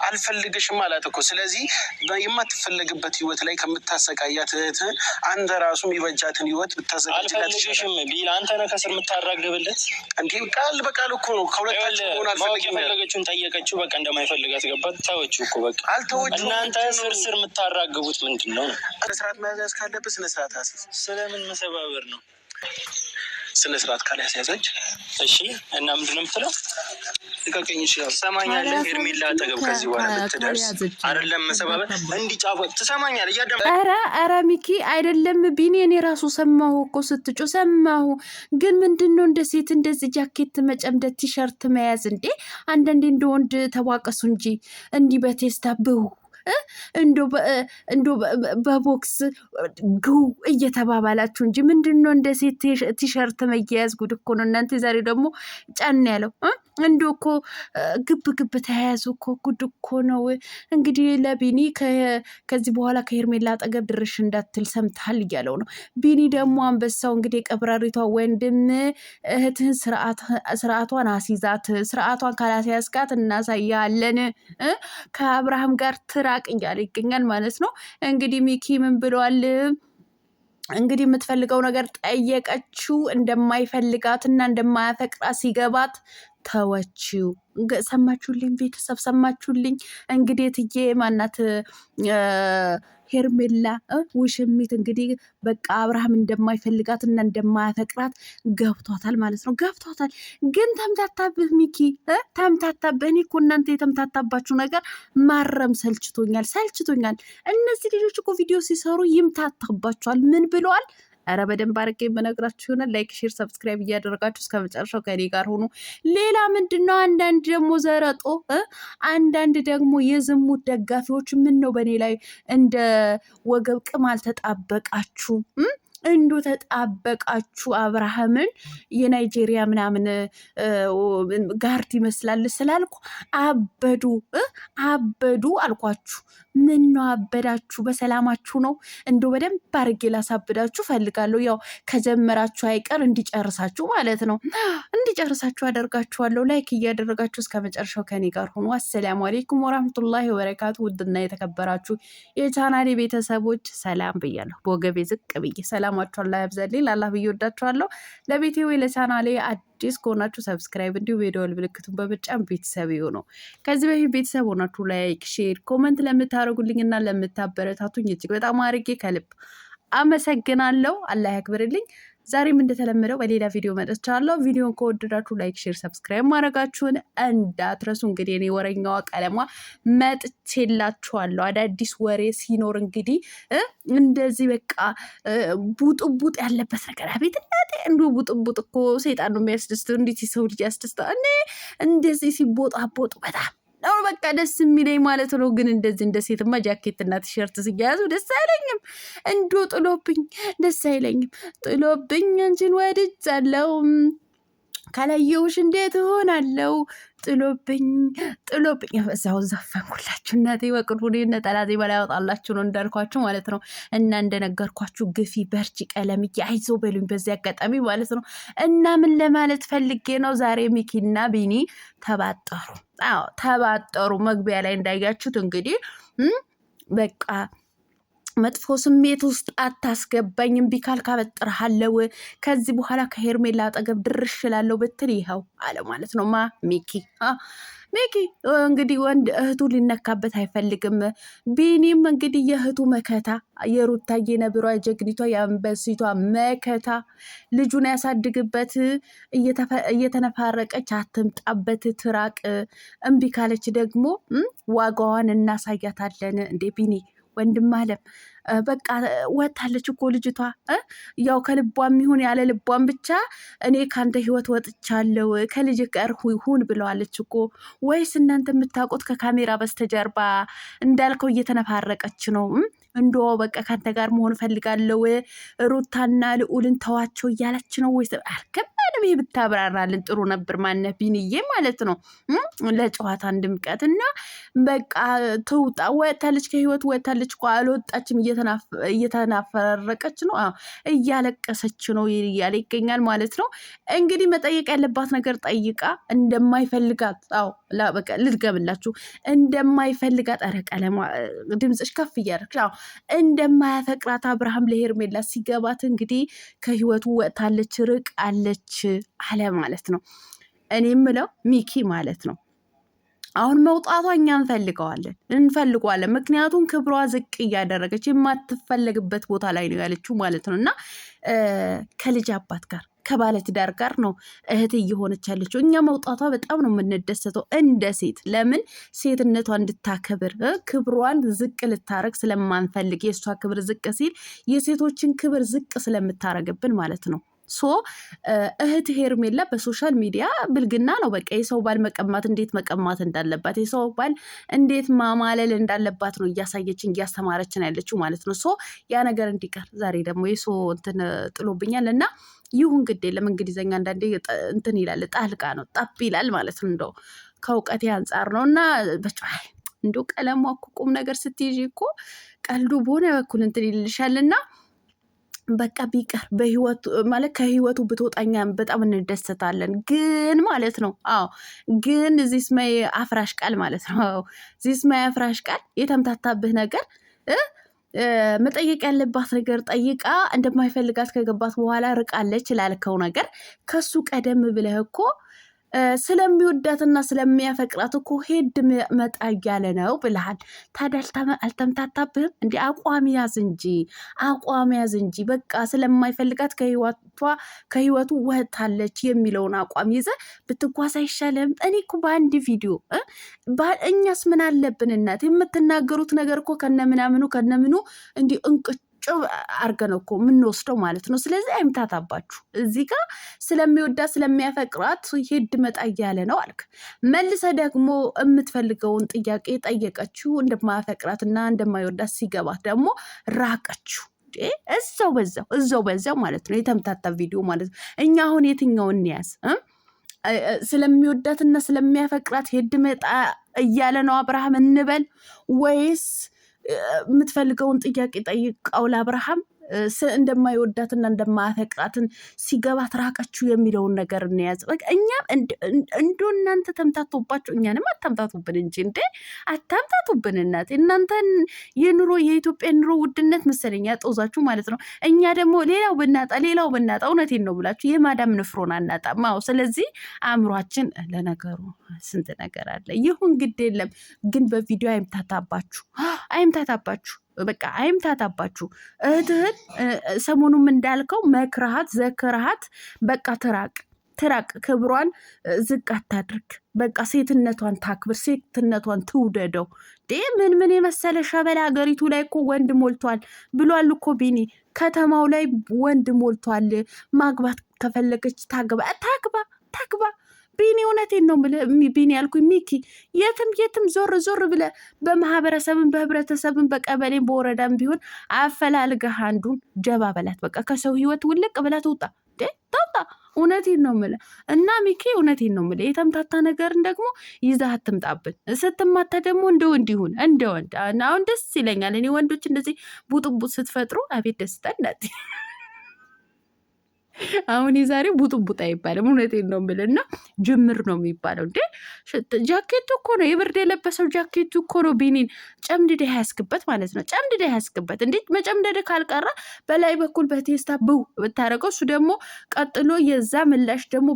አልፈልግሽም አላት እኮ። ስለዚህ የማትፈለግበት ህይወት ላይ ከምታሰቃያት እህትህን አንተ ራሱ የሚበጃትን ህይወት ብታዘጋጅላት አልፈልግሽም ቢል አንተ ነህ ከስር የምታራግብለት እንዴ? ቃል በቃል እኮ ነው ከሁለታችሁ ሆነ አልፈልግም የፈለገችውን ጠየቀችው። በቃ እንደማይፈልጋት ገባት። ታወችው እኮ በቃ አልተወችው። እናንተ ስር የምታራግቡት ምንድን ነው? ስነስርዓት መያዝ ካለብህ ስነስርዓት አስይዝ። ስለምን መሰባበር ነው? ስነስርዓት ካላስያዘች እሺ። እና ምንድን ነው የምትለው? ልቀቀኝ ይችላል። ትሰማኛለህ? ሄርሜላ አጠገብ ከዚህ በኋላ ብትደርስ አይደለም መሰባበር እንዲጫወ ትሰማኛለህ? ኧረ ሚኪ አይደለም ቢኒ፣ እኔ ራሱ ሰማሁ እኮ ስትጮ ሰማሁ። ግን ምንድን ነው እንደ ሴት እንደዚህ ጃኬት መጨምደት ቲሸርት መያዝ እንዴ? አንዳንዴ እንደ ወንድ ተዋቀሱ እንጂ እንዲህ በቴስታ ብሁ እንዶ በቦክስ ግው እየተባባላችሁ እንጂ ምንድን ነው እንደ ሴት ቲሸርት መያያዝ? ጉድ እኮ ነው እናንተ። ዛሬ ደግሞ ጫን ያለው እንዶ እኮ ግብ ተያያዙ እኮ ጉድ እኮ ነው። እንግዲህ ለቢኒ ከዚህ በኋላ ከሄርሜላ አጠገብ ድርሽ እንዳትል ሰምተሃል እያለው ነው። ቢኒ ደግሞ አንበሳው እንግዲህ ቀብራሪቷ ወንድም እህትህን ስርዓቷን አስይዛት፣ ስርዓቷን ካላስያዝካት እናሳያለን፣ ከአብርሃም ጋር ትራቅ እያለ ይገኛል ማለት ነው። እንግዲህ ሚኪ ምን ብሏል? እንግዲህ የምትፈልገው ነገር ጠየቀችው። እንደማይፈልጋትና እንደማያፈቅራት ሲገባት ተወችው። ሰማችሁልኝ ቤተሰብ ሰማችሁልኝ? እንግዲህ እትዬ ማናት ሄርሜላ ውሽሚት እንግዲህ በቃ አብርሃም እንደማይፈልጋት እና እንደማያፈቅራት ገብቷታል ማለት ነው። ገብቷታል። ግን ተምታታብህ ሚኪ ተምታታብህ። እኔ እኮ እናንተ የተምታታባችሁ ነገር ማረም ሰልችቶኛል። እነዚህ ልጆች እኮ ቪዲዮ ሲሰሩ ይምታታባቸዋል። ምን ብለዋል? ኧረ በደንብ አድርጌ የምነግራችሁ ይሆናል። ላይክ፣ ሼር፣ ሰብስክራይብ እያደረጋችሁ እስከ መጨረሻው ከኔ ጋር ሆኑ። ሌላ ምንድን ነው? አንዳንድ ደግሞ ዘረጦ አንዳንድ ደግሞ የዝሙት ደጋፊዎች ምን ነው በእኔ ላይ እንደ ወገብ ቅማል ተጣበቃችሁ? እንዶ ተጣበቃችሁ አብርሃምን የናይጄሪያ ምናምን ጋርድ ይመስላል ስላልኩ አበዱ አልኳችሁ። ምን ነው አበዳችሁ? በሰላማችሁ ነው? እንዶ በደንብ አድርጌ ላሳብዳችሁ ፈልጋለሁ። ያው ከጀመራችሁ አይቀር እንዲጨርሳችሁ ማለት ነው። እንዲጨርሳችሁ አደርጋችኋለሁ። ላይክ እያደረጋችሁ እስከ መጨረሻው ከኔ ጋር ሆኑ። አሰላሙ አሌይኩም ወራህመቱላሂ ወበረካቱ። ውድና የተከበራችሁ የቻናሌ ቤተሰቦች ሰላም ብያለሁ። በወገቤ ዝቅ ብዬ ሰላማችሁ አላህ ያብዛልኝ። ላላህ ብዬ ወዳችኋለሁ። ለቤቴ ወይ ለቻናሌ አዲስ ከሆናችሁ ሰብስክራይብ እንዲሁም የደወል ምልክቱን በመጫን ቤተሰብ ይሁኑ። ከዚህ በፊት ቤተሰብ ሆናችሁ ላይክ፣ ሼር፣ ኮመንት ለምታደርጉልኝ እና ለምታበረታቱኝ እጅግ በጣም አድርጌ ከልብ አመሰግናለሁ። አላህ ያክብርልኝ። ዛሬም እንደተለመደው በሌላ ቪዲዮ መጥቻለሁ። ቪዲዮን ከወደዳችሁ ላይክ፣ ሼር፣ ሰብስክራይብ ማድረጋችሁን እንዳትረሱ። እንግዲህ እኔ ወሬኛዋ ቀለሟ መጥቼላችኋለሁ። አዳዲስ ወሬ ሲኖር እንግዲህ እንደዚህ በቃ ቡጥቡጥ ያለበት ነገር አቤት እናቴ! እንዱ ቡጥቡጥ እኮ ሰይጣን ነው የሚያስደስተው። እንዴት የሰው ልጅ ያስደስተው? እኔ እንደዚህ ሲቦጣቦጡ በጣም ነው በቃ ደስ የሚለኝ ማለት ነው። ግን እንደዚህ እንደ ሴትማ ጃኬትና ቲሸርት ሲያያዙ ደስ አይለኝም። እንዶ ጥሎብኝ ደስ አይለኝም። ጥሎብኝ አንቺን ወድጃለሁ ካላየውሽ እንዴት እሆናለሁ? ጥሎብኝ እዛው ዘፈንኩላችሁ እናቴ። በቅርቡ ነጠላቴ በላይ ያወጣላችሁ ነው እንዳልኳችሁ ማለት ነው። እና እንደነገርኳችሁ ግፊ በርቺ ቀለምዬ አይዞ በሉኝ በዚህ አጋጣሚ ማለት ነው። እና ምን ለማለት ፈልጌ ነው፣ ዛሬ ሚኪና ቢኒ ተባጠሩ። መግቢያ ላይ እንዳያችሁት እንግዲህ በቃ መጥፎ ስሜት ውስጥ አታስገባኝ፣ እምቢ ካልክ አበጥርሃለሁ፣ ከዚህ በኋላ ከሄርሜላ አጠገብ ድርሽ እላለሁ ብትል ይኸው አለ ማለት ነው። ሚኪ እንግዲህ ወንድ እህቱ ሊነካበት አይፈልግም። ቢኒም እንግዲህ የእህቱ መከታ የሩታዬ ነብሯ የጀግኒቷ የአንበሲቷ መከታ ልጁን ያሳድግበት፣ እየተነፋረቀች አትምጣበት፣ ትራቅ። እምቢ ካለች ደግሞ ዋጋዋን እናሳያታለን። እንዴ ቢኒ ወንድም አለም በቃ ወታለች እኮ ልጅቷ። ያው ከልቧም ይሁን ያለ ልቧም ብቻ እኔ ካንተ ህይወት ወጥቻለሁ ከልጅ ጋር ሁን ብለዋለች እኮ። ወይስ እናንተ የምታውቁት ከካሜራ በስተጀርባ እንዳልከው እየተነፋረቀች ነው? እንዶ በቃ ካንተ ጋር መሆን ፈልጋለሁ ሩታና ልዑልን ተዋቸው እያለች ነው ወይስ? በደንብ ብታብራራልን ጥሩ ነበር። ማነህ ቢንዬ ማለት ነው ለጨዋታ እንድምቀት እና በቃ ትውጣ ወጣለች ከህይወት ወጣለች እኮ አልወጣችም እየተናፈረቀች ነው እያለቀሰች ነው እያለ ይገኛል ማለት ነው። እንግዲህ መጠየቅ ያለባት ነገር ጠይቃ እንደማይፈልጋት በቃ ልድገምላችሁ እንደማይፈልጋት ቀለማ ድምፅሽ ከፍ እያደረግሽ እንደማያፈቅራት አብርሃም ለሄርሜላ ሲገባት እንግዲህ ከህይወቱ ወጥታለች ርቃለች አለ ማለት ነው። እኔ የምለው ሚኪ ማለት ነው አሁን መውጣቷ እኛ እንፈልገዋለን። ምክንያቱም ክብሯ ዝቅ እያደረገች የማትፈለግበት ቦታ ላይ ነው ያለችው ማለት ነው። እና ከልጅ አባት ጋር ከባለትዳር ጋር ነው እህት እየሆነች ያለችው። እኛ መውጣቷ በጣም ነው የምንደሰተው እንደ ሴት። ለምን ሴትነቷ እንድታከብር ክብሯን ዝቅ ልታረግ ስለማንፈልግ የእሷ ክብር ዝቅ ሲል የሴቶችን ክብር ዝቅ ስለምታረግብን ማለት ነው። እህት ሄርሜላ በሶሻል ሚዲያ ብልግና ነው በቃ የሰው ባል መቀማት እንዴት መቀማት እንዳለባት የሰው ባል እንዴት ማማለል እንዳለባት ነው እያሳየችን እያስተማረችን ያለችው ማለት ነው። ያ ነገር እንዲቀር ዛሬ ደግሞ የሰው እንትን ጥሎብኛል እና ይሁን ግድ የለም እንግሊዘኛ አንዳንዴ እንትን ይላል ጣልቃ ነው ጠብ ይላል ማለት ነው። እንደው ከእውቀቴ አንጻር ነው እና በቃ እንደው ቀለሟ እኮ ቁም ነገር ስትይዥ እኮ ቀልዱ በሆነ በኩል እንትን ይልሻልና በቃ ቢቀር በህይወቱ ማለት ከህይወቱ ብትወጣኛ በጣም እንደሰታለን። ግን ማለት ነው ግን ዚስማይ አፍራሽ ቃል ማለት ነው ዚስማይ አፍራሽ ቃል የተምታታብህ ነገር መጠየቅ ያለባት ነገር ጠይቃ እንደማይፈልጋት ከገባት በኋላ ርቃለች ላልከው ነገር ከሱ ቀደም ብለህ እኮ ስለሚወዳትና ስለሚያፈቅራት እኮ ሄድ መጣ እያለ ነው ብለሃል። ታዲያ አልተምታታብህም? እንዲ አቋም ያዝ እንጂ በቃ ስለማይፈልጋት ከህይወቱ ወጥታለች የሚለውን አቋም ይዘ ብትጓዝ አይሻልም? እኔ እኮ በአንድ ቪዲዮ እኛስ ምን አለብን እናት የምትናገሩት ነገር እኮ ከነምኑ እንዲ እንቅጭ አርገን እኮ የምንወስደው ማለት ነው። ስለዚህ አይምታታባችሁ። እዚህ ጋር ስለሚወዳት ስለሚያፈቅራት ሄድ መጣ እያለ ነው አልክ። መልሰ ደግሞ የምትፈልገውን ጥያቄ ጠየቀችው። እንደማያፈቅራትና እንደማይወዳት ሲገባት ደግሞ ራቀችው። እዛው በዛው ማለት ነው። የተምታታ ቪዲዮ ማለት ነው። እኛ አሁን የትኛውን እንያዝ? ስለሚወዳትና ስለሚያፈቅራት ሄድ መጣ እያለ ነው አብርሃም እንበል ወይስ የምትፈልገውን ጥያቄ ጠይቀው ለአብርሃም እንደማይወዳትና እንደማያፈቅራትን ሲገባት ራቀችው የሚለውን ነገር እንያዝ። በቃ እኛም እንዶ እናንተ ተምታቶባችሁ እኛንም አታምታቱብን እንጂ እንዴ አታምታቱብን። እናት እናንተን የኢትዮጵያ ኑሮ ውድነት መሰለኝ ያጦዛችሁ ማለት ነው። እኛ ደግሞ ሌላው ብናጣ እውነቴን ነው ብላችሁ የማዳም ንፍሮን አናጣም። ስለዚህ አእምሯችን ለነገሩ ስንት ነገር አለ። ይሁን ግድ የለም ግን በቪዲዮ አይምታታባችሁ በቃ አይምታታባችሁ። እህትህን ሰሞኑም እንዳልከው መክረሃት ዘክረሃት በቃ ትራቅ ክብሯን ዝቅ አታድርግ። በቃ ሴትነቷን ታክብር፣ ሴትነቷን ትውደደው። ምን የመሰለ ሸበላ ሀገሪቱ ላይ እኮ ወንድ ሞልቷል ብሏል እኮ ቢኒ። ከተማው ላይ ወንድ ሞልቷል። ማግባት ከፈለገች ታግባ። ቢኒ እውነቴን ነው ቢኒ ያልኩኝ ሚኪ የትም ዞር ብለ በማህበረሰብን በህብረተሰብን በቀበሌን በወረዳም ቢሆን አፈላልገህ አንዱን ጀባ በላት። በቃ ከሰው ህይወት ውልቅ ብላ ትውጣ። እውነቴን ነው የምልህ እና ሚኪ እውነቴን ነው የምልህ። የተምታታ ነገርን ደግሞ ይዘህ አትምጣብን። ስትማታ ደግሞ እንደ ወንድ ይሁን እንደ ወንድ። አሁን ደስ ይለኛል እኔ ወንዶች እንደዚህ ቡጥቡጥ ስትፈጥሩ አቤት ደስታ እናት። አሁን የዛሬው ቡጥቡጥ አይባልም። እውነቴን ነው የምልህ እና ጅምር ነው የሚባለው። እንዴ ጃኬቱ እኮ ነው የብርድ የለበሰው ጃኬቱ እኮ ነው ቢኒን ጨምድደህ ያስክበት ማለት ነው። ጨምድደህ ያስክበት። እንዴት መጨምደድ ካልቀረ በላይ በኩል በቴስታ ብው ብታረገው እሱ ደግሞ ቀጥሎ የዛ ምላሽ ደግሞ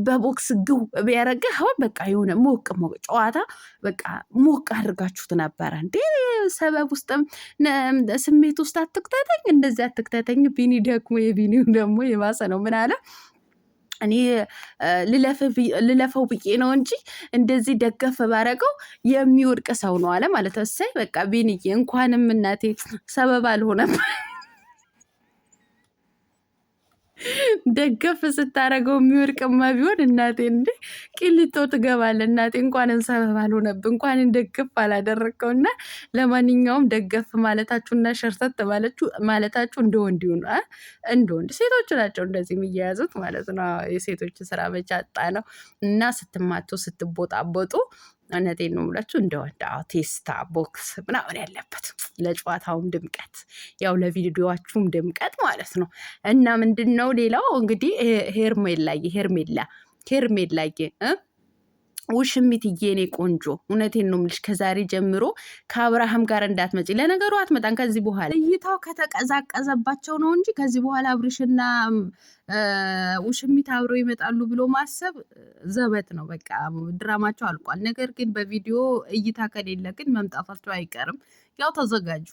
በቦክስ ግው ቢያረግህ አሁን በቃ የሆነ ሞቅ ጨዋታ በቃ ሞቅ አድርጋችሁት ነበረ። እንዴ ሰበብ ውስጥም ስሜት ውስጥ አትክተተኝ፣ እንደዚህ አትክተተኝ። ቢኒ ደግሞ የቢኒው ደግሞ የባሰ ነው። ምን አለ እኔ ልለፈው ብዬ ነው እንጂ እንደዚህ ደገፍ ባረገው የሚወድቅ ሰው ነው አለ ማለት ነው። እሰይ በቃ ቢኒዬ እንኳንም እናቴ ሰበብ አልሆነም። ደገፍ ስታረገው የሚወድቅማ ቢሆን እናቴ እንዴ ቂሊጦ ትገባለ። እናቴ እንኳን እንሰበብ አልሆነብህ እንኳን እንደግፍ አላደረግከው። እና ለማንኛውም ደገፍ ማለታችሁና ሸርተት ማለታችሁ እንደ ወንድ ይሁን፣ እንደ ወንድ ሴቶች ናቸው እንደዚህ የሚያያዙት ማለት ነው። የሴቶች ስራ በቻጣ ነው። እና ስትማቱ ስትቦጣቦጡ እውነቴን ነው የምላችሁ እንደ ወንድ ቴስታ ቦክስ ምናምን ያለበት ለጨዋታውም ድምቀት ያው ለቪዲዮዋችሁም ድምቀት ማለት ነው። እና ምንድን ነው ሌላው እንግዲህ ሄርሜላዬ ውሽሚትዬ የኔ ቆንጆ እውነቴን ነው የምልሽ፣ ከዛሬ ጀምሮ ከአብርሃም ጋር እንዳትመጪ። ለነገሩ አትመጣም ከዚህ በኋላ እይታው ከተቀዛቀዘባቸው ነው እንጂ ከዚህ በኋላ አብርሽና ውሽሚት አብረው ይመጣሉ ብሎ ማሰብ ዘበት ነው። በቃ ድራማቸው አልቋል። ነገር ግን በቪዲዮ እይታ ከሌለ ግን መምጣታቸው አይቀርም። ያው ተዘጋጁ።